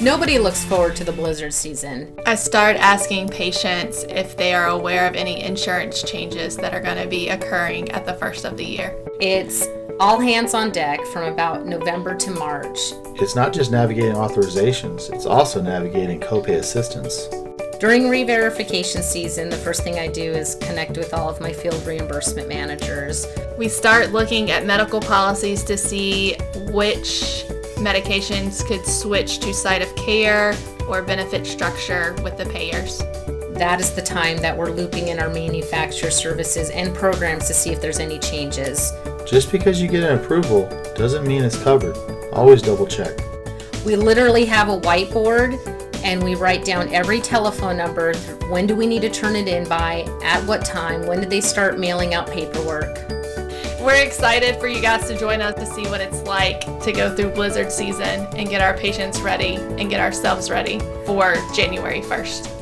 Nobody looks forward to the blizzard season. I start asking patients if they are aware of any insurance changes that are going to be occurring at the first of the year. It's all hands on deck from about November to March. It's not just navigating authorizations, it's also navigating copay assistance. During re-verification season, the first thing I do is connect with all of my field reimbursement managers. We start looking at medical policies to see which medications could switch to site of care or benefit structure with the payers. That is the time that we're looping in our manufacturer services and programs to see if there's any changes. Just because you get an approval doesn't mean it's covered. Always double check. We literally have a whiteboard and we write down every telephone number. When do we need to turn it in by? At what time? When did they start mailing out paperwork? We're excited for you guys to join us to see what it's like to go through blizzard season and get our patients ready and get ourselves ready for January 1st.